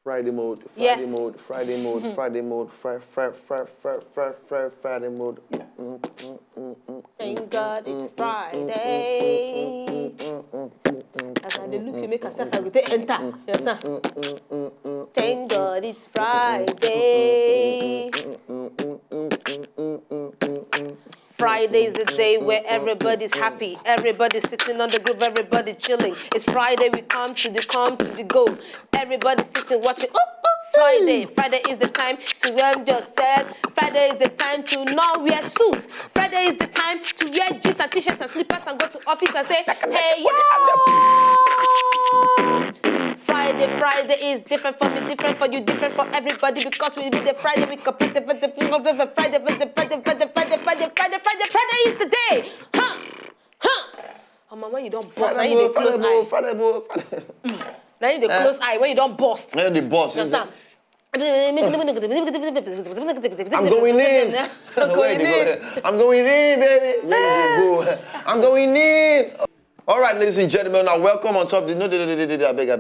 Friday mode, Friday Yes. mode, Friday mode, Friday mode, Friday mode. Thank God it's Friday. As I look, you make a sense. I go to enter. Yes, sir. Thank God it's Friday. Friday is the day where everybody's happy, everybody's sitting on the groove, everybody chilling. It's Friday, we come to the go. Everybody's sitting watching. Friday. Friday is the time to wear yourself. Friday is the time to not wear suits. Friday is the time to wear jeans and t-shirts and slippers and go to office and say, hey, yo! Friday is different for me, different for you, different for everybody because we be the Friday, we complete the Friday is the day. Oh, mama, when you don't bust, now you close eye. Friday. Now you close eye when you don't bust. Now the boss. Understand? I'm going in. I'm going in, baby. Where did they go? I'm going in. All right, ladies and gentlemen, now welcome on top. No, I beg. No,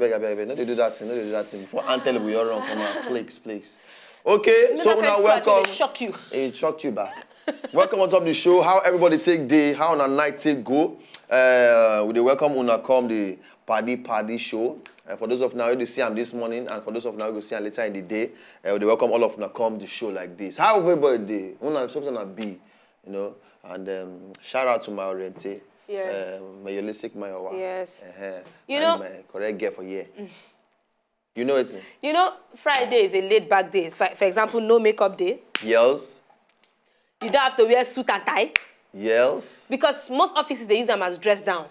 they do that thing. Before Antel we all run come out. Please. Okay, so now welcome. It shock you. It shocked you back. Welcome on top of the show. How everybody take day, how on a night take go. We dey welcome una come the Paddy show. For those of now, you see them this morning, and for those of now, you see them later in the day. We dey welcome all of una come the show like this. How everybody dey? Una something a be, you know. And shout out to my Oriente. Yes. My holistic, my Owa. Yes. You know, my correct girl for year. You know it. You know, Friday is a laid-back day. For example, no makeup day. Yes. You don't have to wear suit and tie. Yes. Because most offices, they use them as dress down.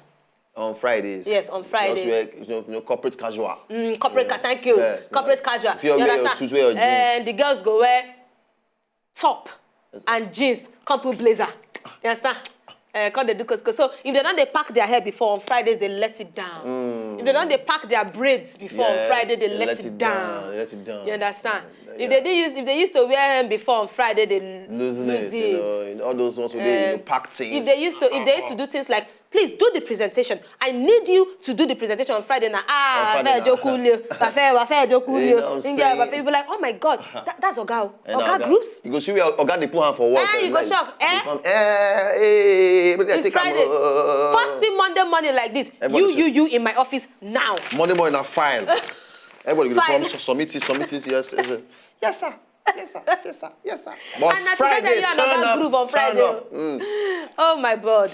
On Fridays. Yes, on Fridays. Just wear, corporate casual. Corporate, thank you. Yes, corporate casual. If you wear your suit, wear your jeans. And the girls go wear top and jeans, come put blazer. You understand? Call the Ducos. So if they don't pack their hair before on Fridays, they let it down. If they don't pack their braids before on Friday, they let it down. Let it down. You understand? If they used to wear them before on Friday, they lose it. You know, all those ones where they pack things. If they used to do things like, please do the presentation. I need you to do the presentation on Friday now. People like, oh my God, that's Oga. Oga groups. You go see where Oga they put hand for what? You go shop. It's Friday. First thing Monday morning like this. You in my office now. Monday morning a file. Everybody will come submit it. Yes, sir. But and Friday, you another groove on Friday. Oh my God.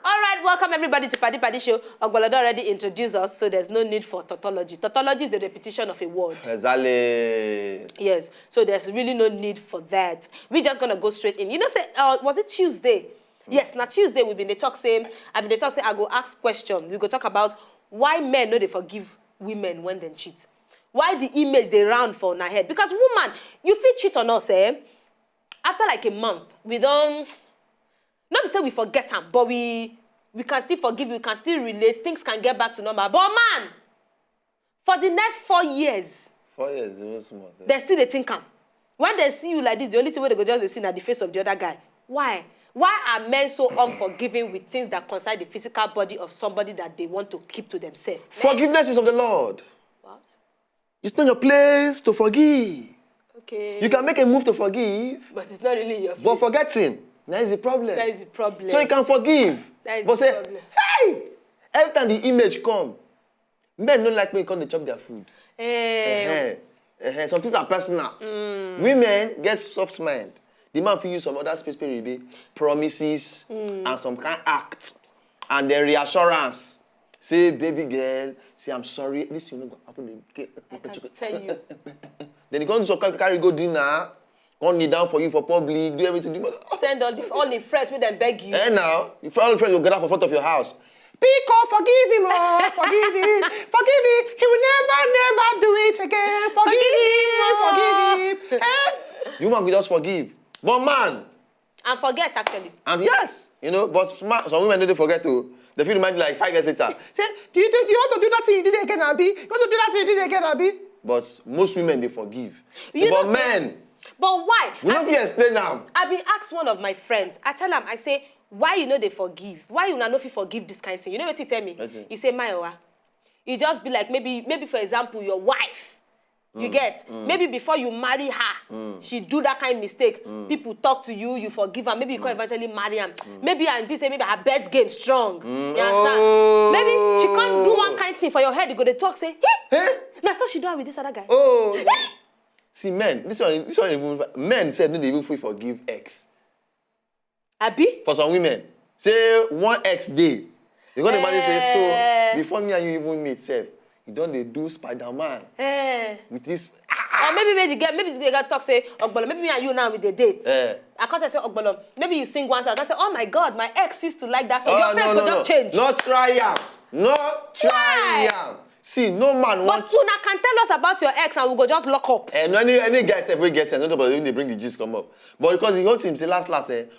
All right, welcome everybody to Paddy Show. Ogbolado already introduced us, so there's no need for tautology. Tautology is a repetition of a word. Exactly. Yes, so there's really no need for that. We're just gonna go straight in. You know, say, was it Tuesday? Yes, now Tuesday we've been the talk saying, I go ask question. We go talk about why men know they forgive women when they cheat. Why the image they round for on our head? Because woman, you feel cheat on us, after like a month, we don't. Not to say we forget them, but we can still forgive, we can still relate, things can get back to normal. But man, for the next 4 years, 4 years, it was small. they still they think am. When they see you like this, the only thing where they go just see at the face of the other guy. Why? Why are men so unforgiving with things that concern the physical body of somebody that they want to keep to themselves? Forgiveness is of the Lord. What? It's not your place to forgive. Okay. You can make a move to forgive. But it's not really your place. But forgetting, that is the problem. That is the problem. So you can forgive. That is but the say, problem. hey! Every time the image come, men don't like when you come to chop their food. Some things are personal. Women get soft mind. The man feel use some other space period, promises and some kind of act. And then reassurance. Say, baby girl, say, I'm sorry. This you know happen again. I can tell you. Then you go to some carry go dinner. Go kneel down for you for public, do everything. Send all the friends, make them beg you. Now, all the friends will get out in front of your house. Pico, forgive him, forgive him. Forgive him. He will never do it again. Forgive him. You man will just forgive. But man. And forget, actually. And yes, you know, but some women don't forget to. They feel reminded like 5 years later. Say, do you want to do that thing you did it again, Abby? You want to do that thing you did it again, Abby? But most women, they forgive. But men. But why? We don't explain now. I've been asked one of my friends. I tell him, I say, why you know they forgive? Why you not know if you forgive this kind of thing? You know what he tell me? He say, Mayowa. You just be like, maybe for example, your wife You get? Maybe before you marry her, she do that kind of mistake. People talk to you, you forgive her. Maybe you can eventually marry her. Maybe and be say maybe her bet game strong. You understand? Maybe she can't do one kind thing for your head. You go to talk, say, hey. That's what she do with this other guy. Oh. See, men, this one even, men said no, they even forgive ex. Abi? For some women, say one ex day. You got the man say, so before me and you even meet, self, you don't they do Spider-Man with this. Or maybe they get talk say, Ogbolo, maybe me and you now with the date. I can't say, Ogbolo, maybe you sing one song. I can say, oh my God, my ex used to like that song. Your face could just change. Not try am. Not try am. See, no man wants. But una can tell us about your ex and we go just lock up. And any guy say we get sense, not about when they bring the gist come up. But because he got him say last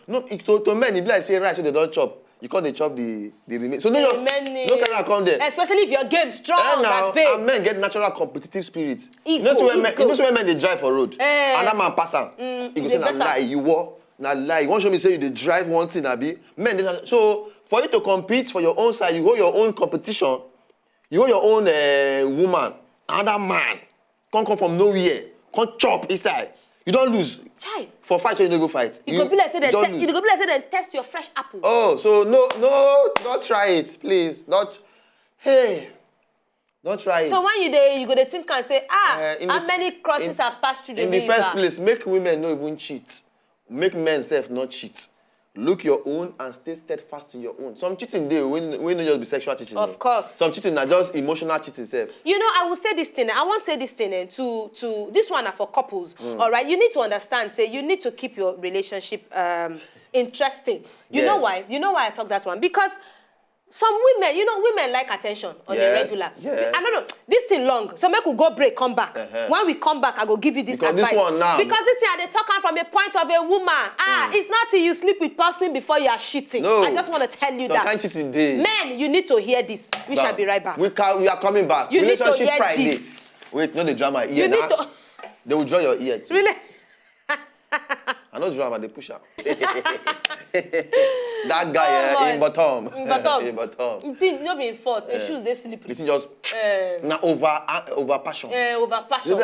no, to men, he be like say right, so they don't chop. You can't they chop the remain. So no can come there. Especially if your game strong, now, big. And men get natural competitive spirits. You know when men they drive for road. And that man pass am. He go say na lie, you war. Na lie. You want show me say you they drive one thing, abi? Men they, so for you to compete for your own side, you hold your own competition. You hold your own woman, another man, can't come from nowhere, can't chop inside. You don't lose. Child. For fight, so you don't go fight. You go be like say they test your fresh apple. Oh, so no, don't try it, please. Don't try it. So when you go to think and say, how many crosses have passed through the river? In the first place, make women not even cheat. Make men self not cheat. Look your own and stay steadfast in your own. Some cheating there will not just be sexual cheating. Of course. Some cheating are just emotional cheating self. You know, I will say this thing. I won't say this thing to this one are for couples. All right, you need to understand. Say you need to keep your relationship interesting. You know why? You know why I talk that one? Because some women, women like attention on a regular. Yes. I don't know. This thing long. So make we go break, come back. When we come back, I go give you this advice. This one now. Because this thing, they talk from a point of a woman. It's not till you sleep with person before you are shitting. No. I just want to tell you some that. Kind cheating day. Men, you need to hear this. We shall be right back. We are coming back. You Relationship need to hear Friday. this. Wait, no, the drama ear. You need to... They will draw your ear too. Really? I know drama, they push up. That guy in bottom. In bottom. In bottom. You think not be in fault. And shoes they slippery. You think just over passion. Over passion.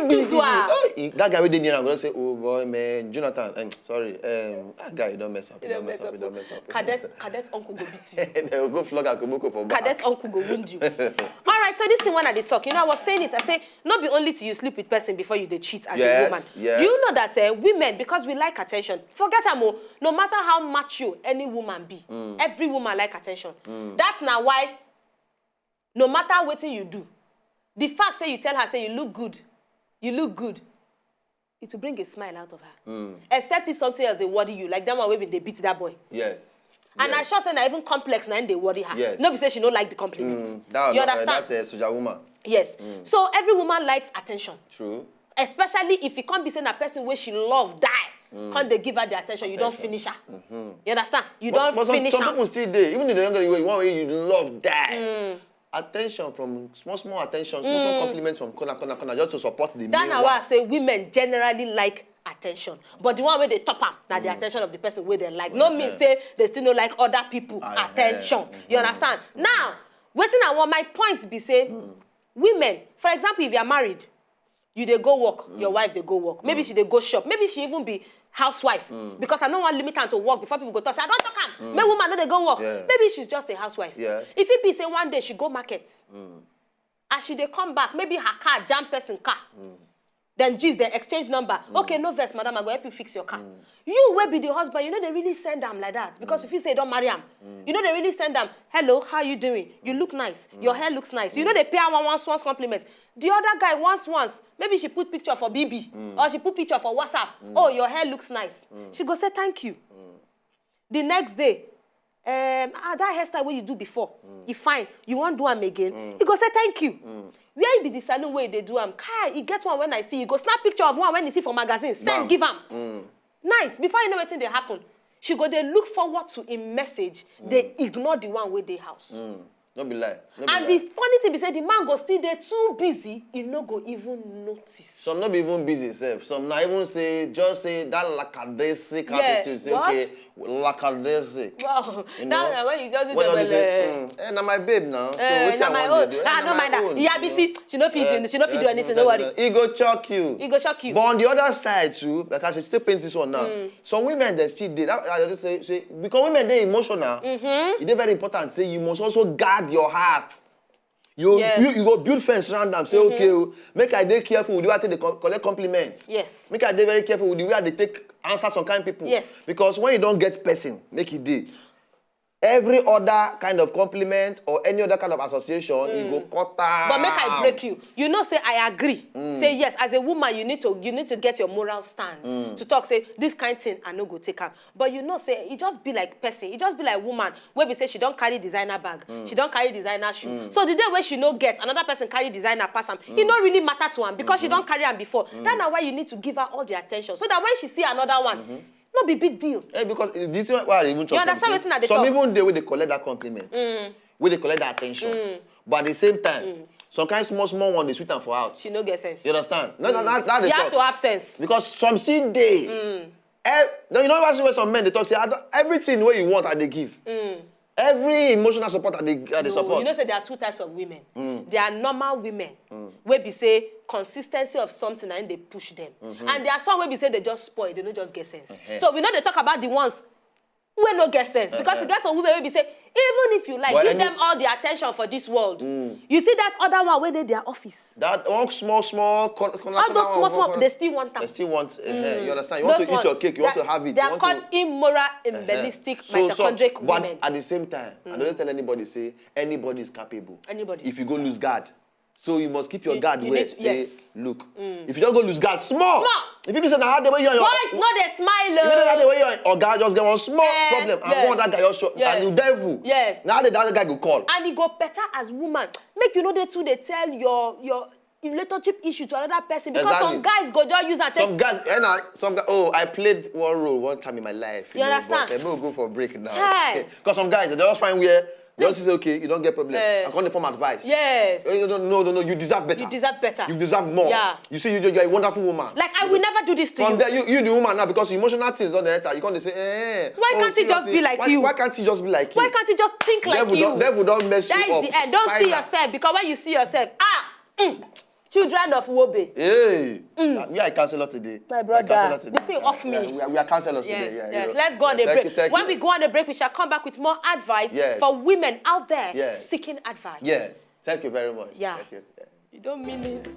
This one. That guy with the near, I'm gonna say, oh boy, man, Jonathan. Sorry, that guy, you don't mess up. You don't mess up. Cadet uncle go beat you. They will go flog Akoboko for back. Cadet uncle go wound you. All right, so this thing when I talk, I was saying it. I say not be only till you sleep with person before you they cheat as a woman. Yes. Do you know that women, because we like attention, forget amo, no matter how macho any woman be, every woman like attention. That's now why, no matter what you do, the fact say you tell her, say you look good, it will bring a smile out of her. Except if something else they worry you, like that one when they beat that boy. Yes. And I sure say that even complex now they worry her. Yes. Nobody say she don't like the compliments. You understand? That's a soldier woman. Yes. So every woman likes attention. True. Especially if it can't be saying a person where she love die. Can't they give her the attention? You don't finish her. You understand? You don't finish her. Some people still there. Even if the younger you one way you love die. Attention from small attention, small compliments from corner, just to support the main one. That's why I say women generally like attention. But the one where they top up, now the attention of the person where they like. No mean say they still don't like other people attention. You understand? Now, waiting I want my point be say, women, for example, if you are married, you they go work, your wife they go work. Maybe she they go shop. Maybe she even be housewife. Because I don't want limit her to work before people go to say, I don't talk her. My woman no they go work. Yeah. Maybe she's just a housewife. Yes. If it be say one day she go market, as she they come back, maybe her car jam person car. Then geez, they exchange number. Okay, no verse, madam, I go help you fix your car. You will be the husband, they really send them like that. Because if you say don't marry them, they really send them, hello, how you doing? You look nice. Your hair looks nice. They pay her once compliments. The other guy once, maybe she put picture for BB or she put picture for WhatsApp. Oh, your hair looks nice. She go say thank you. The next day, that hairstyle what you do before, you fine. You won't do them again. You go say thank you. Where you be the salon where they do them? You get one when I see you. Go snap picture of one when you see for magazine. Send, give them. Nice. Before you know anything they happen, she go they look forward to a message. They ignore the one with the house. No be lie. And the funny thing be say the man go still there too busy, he no go even notice. Some not be even busy self. Some not even say, just say that lackadaisic attitude. Say, what? okay, lackadaisic. Wow. You Now know? when you just do When you the say, now my babe now. So what's na I my want own. to do? No mind that. Yeah, busy. She no fit do anything. No worry. He go shock you. He go shock you. But on the other side too, like I should still paint this one now. Some women they still did. I just say because women they emotional. It's very important. Say you must also guard your heart. You go build fence around them. Say okay, make I dey careful with the way I take they collect compliments. Yes. Make I dey very careful with the way they take answer some kind of people. Yes. Because when you don't get person, make it dey. Every other kind of compliment or any other kind of association, you go cut out. But make I break you. You know, say I agree. Say yes, as a woman, you need to get your moral stance to talk. Say this kind of thing, I no go take her. But you know, say it just be like person. It just be like woman where we say she don't carry designer bag, she don't carry designer shoe. So the day where she no get another person carry designer pass am, it don't really matter to am because she don't carry am before. That's why you need to give her all the attention so that when she see another one. No be big deal. Because this is why I even talk. You understand what I some talk? even the way they collect that compliment, where they collect that attention. But at the same time, some kind of small one they sweet and for out. She no get sense. You understand? No, that they You talk. have to have sense. Because some see they. You know where some men they talk say everything where you want I they give. Every emotional support they support. You know, say there are two types of women. There are normal women, where we say consistency of something and they push them. And there are some where we say they just spoil, they don't just get sense. So we know they talk about the ones who no get sense. Because you get some women where we say, even if you like, give them all the attention for this world. You see that other one where they their office. That one small. All those small, they still want them. They still want, you understand? You want to eat your cake, you want to have it. They are called immoral, imperialistic, mitochondric women. But at the same time, I don't tell anybody, say, anybody is capable. Anybody. If you go lose guard. So you must keep your guard where say, look, if you don't go lose guard, small. If people say, now how the way you're boys, no, they smile. If you know the way you're or guard just get one small problem and one that guy just show and you devil. Yes. Now the other guy go call. And it go better as woman. Make you know they too, they tell your relationship issue to another person because some guys go just use and take. Some guys, I played one role one time in my life. You understand? But we'll go for a break now. Because some guys, they just find where they just say, okay, you don't get problem. I'm going to form advice. Yes. No, you deserve better. You deserve better. You deserve more. Yeah. You see, you're a wonderful woman. Like, I will never do this to you. From there, you the woman now, because emotional things don't enter. You're going to say, why can't he just be like you? Why can't he just be like you? Why can't he just think like you? Devil don't mess you up. That is the end. Don't see yourself, because when you see yourself, children of Wobe. Hey, we are a counselor today. My brother, the thing off me. We are counselors today. Yes. Let's go on a break. When we go on a break, we shall come back with more advice for women out there seeking advice. Yes. Thank you very much. Yeah. Thank you. You don't mean it.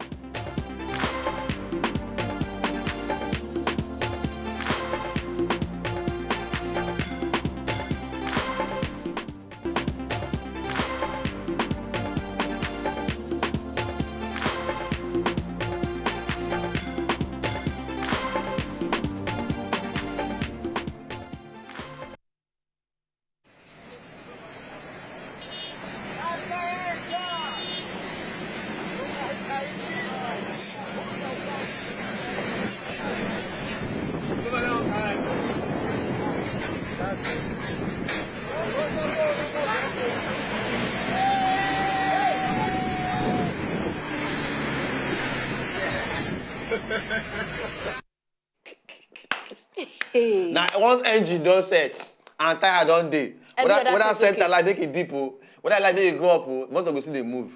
Now, once engine don't set and tire don't day. Whether center like make it deep, whether like make it go up, motor go see they move.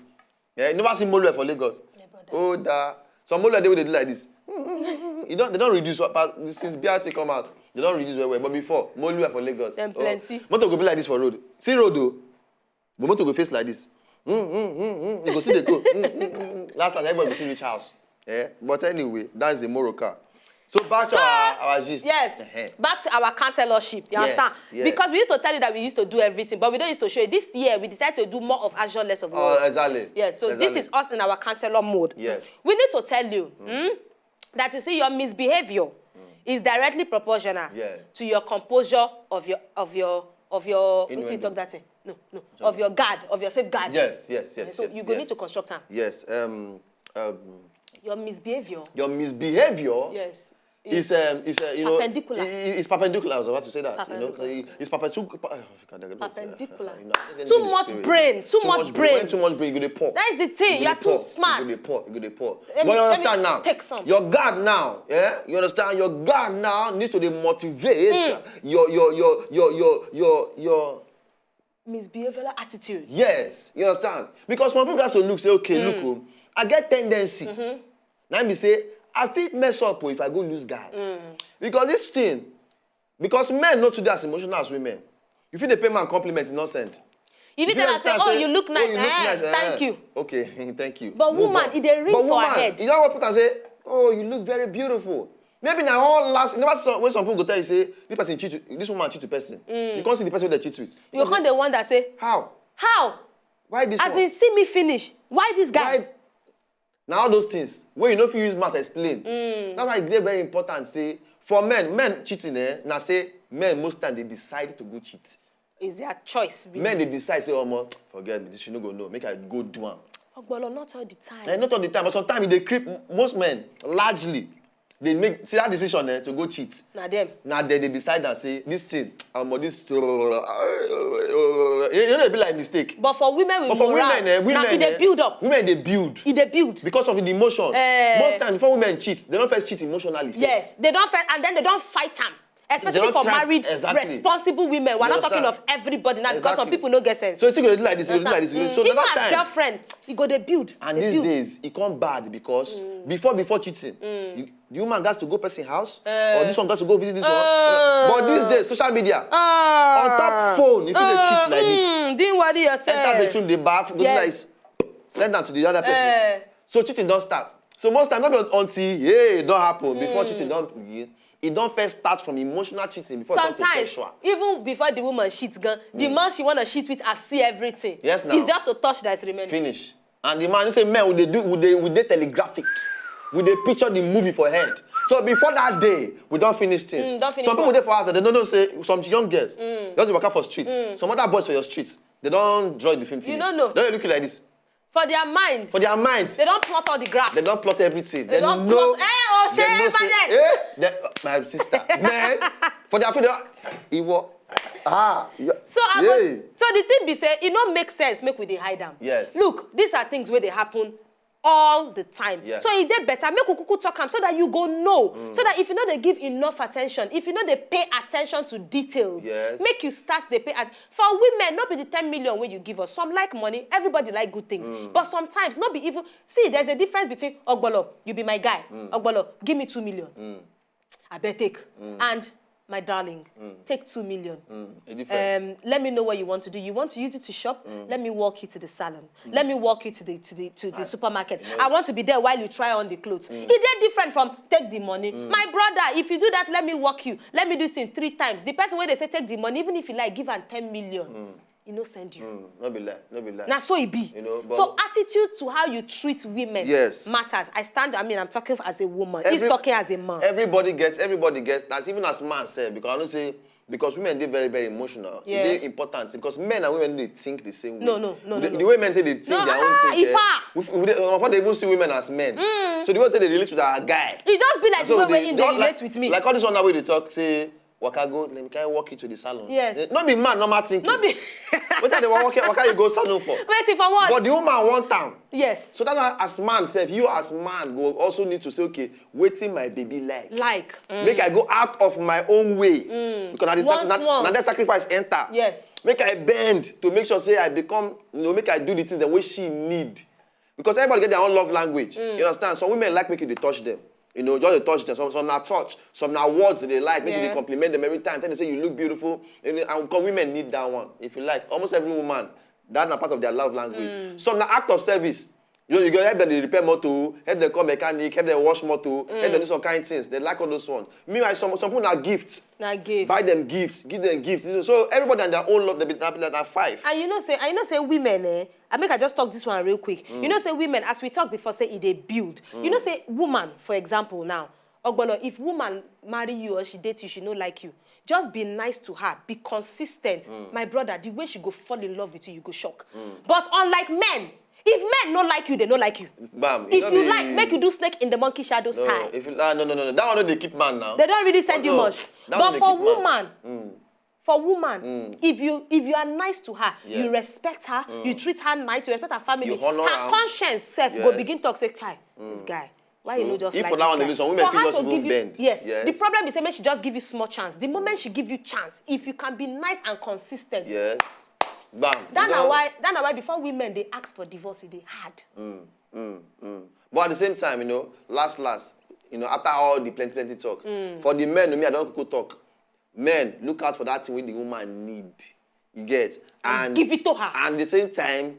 Yeah, you never see Molue for Lagos. Some Molue they do like this. They don't reduce since BRT come out. They don't reduce well. But before Molue for Lagos, plenty. Motor go be like this for road. See road though, but motor go face like this. You go see the go. Last time everybody go see which house. Yeah, but anyway, that's the Morocco. So back to our gist. Yes. Back to our counselorship. You understand? Yes. Because we used to tell you that we used to do everything, but we don't used to show you. This year, we decided to do more of action, less of word. Exactly. Yes. So this is us in our counselor mode. Yes. We need to tell you that you see your misbehavior is directly proportional to your composure of your what do you talk that in? No. Of your guard, of your safeguard. Yes. So you go need to construct them. Yes. Your misbehavior. Your misbehavior. Yes. is you know, perpendicular. It's perpendicular. I was about to say that. You know, it's perpendicular. Perpendicular. You know, Too much brain. Too much brain. When too much brain, you go dey poor. That is the thing. You are too smart. You go dey poor. Let But me- you let me understand now? take some. Your God now, yeah. You understand? Your God now needs to dey motivate your Misbehavioral attitude. yes. You understand? Because some people got to look say, okay, look, oh, I get tendency. Now me say, I fit mess up if I go lose guard. Because this thing, because men not today as emotional as women. You feel the pay man compliment innocent. If you tell her, say, oh, you look nice, thank you. Okay, thank you. But Move woman, on. it dey ring But for her woman, head. you know what people can say? Oh, you look very beautiful. Maybe now all last, you know when some people go tell you say, this woman cheat to person. You can't see the person they cheat with. You can't the one that say, How? how? Why this As one? in, see me finish. Why this guy? Why? Now all those things when you know if you use math explain. That's why it's very important. Say for men cheating now say men most time they decide to go cheat. Is their choice, really? Men they decide say, oh man, forget me, this you no go know. Make I go do one. Ogbolo, not all the time. And not all the time, but sometimes they creep. Most men largely they make see that decision to go cheat. Now them. Now they decide and say this thing, this you know they be like mistake. But for women, But for women, now they build up. Women they build. They build. Because of the emotion. Most times before women cheat, they don't first cheat emotionally first. Yes, they don't fight, and then they don't fight them. Especially don't for try- married, exactly. responsible women. We're You not talking understand? of everybody now because some Exactly. people no get sense. So you think you do like this, you do like this. So even that as time, girlfriend, you go they build. and they these build. days, it come bad because before cheating, the woman got to go person house, or this one got to go visit this one. But these days, social media, on top phone, if you dey cheat like this, Didn't worry yourself. enter bedroom, the bath, go do like this, send that to the other person. So cheating don't start. So most time, not until it don't happen, before cheating don't begin. It don't first start from emotional cheating before it comes to Sometimes, sexual. even before the woman cheats, the man she wanna cheat with, I've seen everything. Yes, now. It's just to touch that's remaining. Finish. And the man, you say, men, would they telegraphic? Would they picture the movie for head? So before that day, we don't finish things. Don't finish some people what? there for us, they don't know, say, some young girls, they just work out for streets. Some other boys for your streets, they don't draw the film finish. don't know. They look like this. For their mind, For their mind, they don't plot all the graph. they don't plot everything. They don't know, plot. Oh, they shame, know say, madness. my sister, man, for their food, yeah. So the thing be say, it don't make sense. Make we dey hide them. Yes. Look, these are things where they happen all the time. Yes. So it dey better make we talk am so that you go know. So that if you know they give enough attention, if you know they pay attention to details, Yes. make you start they pay. For women, not be the 10 million when you give us. Some like money, everybody like good things. But sometimes not be even. See, there's a difference between Ogbolo, you be my guy. Ogbolo, give me 2 million. I bet take. And my darling, take 2 million. A difference. Let me know what you want to do. You want to use it to shop? Let me walk you to the salon. Let me walk you to the supermarket. I want to be there while you try on the clothes. Is that different from take the money? My brother, if you do that, let me walk you. Let me do this thing 3 times. The person where they say take the money, even if you like give am 10 million, he no send you. No be lie. Now so it be. You know, but- so attitude to how you treat women Yes. matters. I'm talking as a woman. He's talking as a man. Everybody gets, that's even as man said, because I don't say, because women, they're very, very emotional. Yeah. They're important, because men and women, they think the same way. No. The way men think, they think No, their own thing. Ifa. They even see women as men. So the way they relate to our guy. It just be like So the way they don't relate with me. Like all this one that way they talk, say, waka go, let me carry walk you to the salon. Yes. Not be man, normal thinking. No be. What time they walk you go salon for? Waiting for what? But the woman want time. Yes. So that's why as man, self, you as man go also need to say, okay, waiting my baby like. Make I go out of my own way. Because now that sacrifice enter. Yes. Make I bend to make sure say I become, make I do the things the way she need. Because everybody get their own love language. You understand? Some women like make you touch them. Just to touch them. Some now touch. Some now words they like. Make you they compliment them every time. Then they say you look beautiful. And because women need that one. If you like, almost every woman, that's a part of their love language. Some now act of service. You go help them repair motor, help them call mechanic, help them wash motor, help them do some kind of things. They like all those ones. Meanwhile, some people now gifts. Buy them gifts, give them gifts. So everybody and their own love, they be like 5. And you know say women, I just talk this one real quick. You know say women, as we talked before, say they build. You know say woman, for example, now, Ogbolo, if woman marry you or she date you, she no like you. Just be nice to her, be consistent. My brother, the way she go fall in love with you, you go shock. But unlike men, If men don't like you, they don't like you. Bam. If you like, make you do snake in the monkey shadow style. If you, no. That one they keep man now. They don't really send you much. But for woman, if you are nice to her, you respect her, you treat her nice, you respect her family, You honor her conscience self go begin talk say, "Kai, this guy, why you know just if like for that one this they guy?" lose, women For her feel just to even give bend. you, yes. The problem is, make she just give you small chance. The moment she give you chance, if you can be nice and consistent, Yes. Bam. That's why before women they ask for divorce, they hard. But at the same time, last, after all the plenty talk, for the men, me, I don't go talk. Men, look out for that thing when the woman need. You get? And give it to her. And at the same time,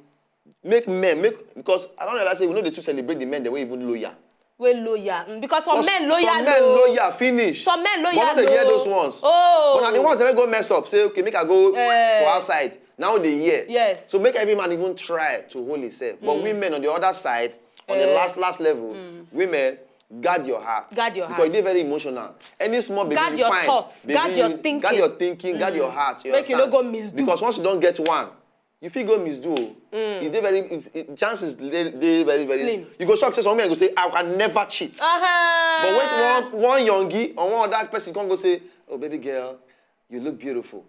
because I don't realize, they to celebrate the men, they were even loyal. We're loyal. Because some men loyal. Some men loyal, finish. Some men loyal. But when they hear those ones. Oh. But now the ones that go mess up, say, okay, make I go for outside. Now they hear. Yes. So make every man even try to hold himself. But women on the other side, on the last level, women, guard your heart. Guard your heart. Because they're very emotional. Any small baby, guard your fine. thoughts. Baby, guard your thinking. Guard your thinking, guard your heart. Make you don't go misdo. Because once you don't get one, you feel go misdo. Chances they very Slim. You go shock say some men go say I can never cheat. But when one youngie or one other person can go say, oh baby girl, you look beautiful.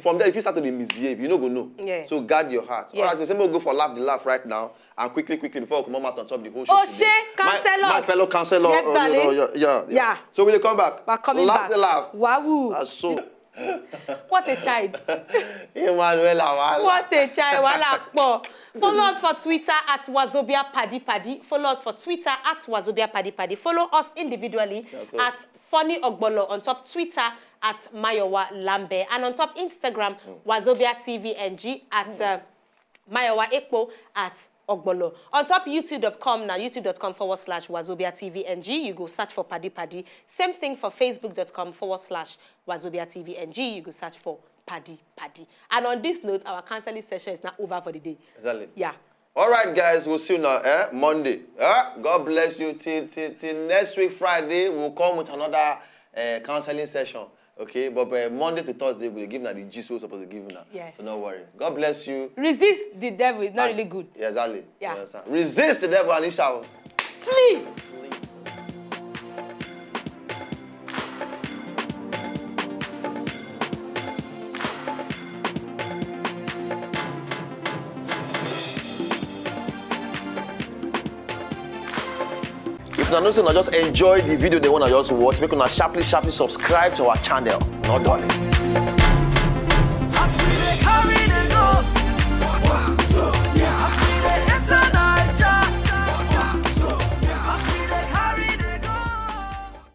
From there, if you start to misbehave, you don't go know. Yeah. So guard your heart. Yes. Alright, so we'll go for the laugh right now. And quickly, before we come out on top the whole show. Oh, today. cancel My us. fellow counselor. Yes, darling. Yeah. So will they come back? We're coming laugh back. The laugh. Wow. That's so. What a child. Emmanuel. What a child. Wala. Follow us for Twitter at Wazobia Paddy. Follow us for Twitter at Wazobia Paddy. Follow us individually at Funny Ogbolo on top Twitter at Mayowa Lambe. And on top Instagram, Wazobia TVNG at Mayowa Ekpo at Ogbolo. On top youtube.com now, youtube.com/Wazobia TVNG. You go search for Paddy. Same thing for facebook.com/Wazobia TVNG. You go search for Paddy. And on this note, our counseling session is now over for the day. Exactly. Yeah. All right, guys, we'll see you now, Monday. God bless you. Till next week, Friday, we'll come with another counseling session. Okay, but Monday to Thursday, we'll give now the gist we're supposed to give now. Yes. So don't worry. God bless you. Resist the devil. It's not really good. Yeah, exactly. Yeah. You understand? Resist the devil and he shall Flee. If you don't just enjoy the video they want to just watch, make una sharply subscribe to our channel. Not darling.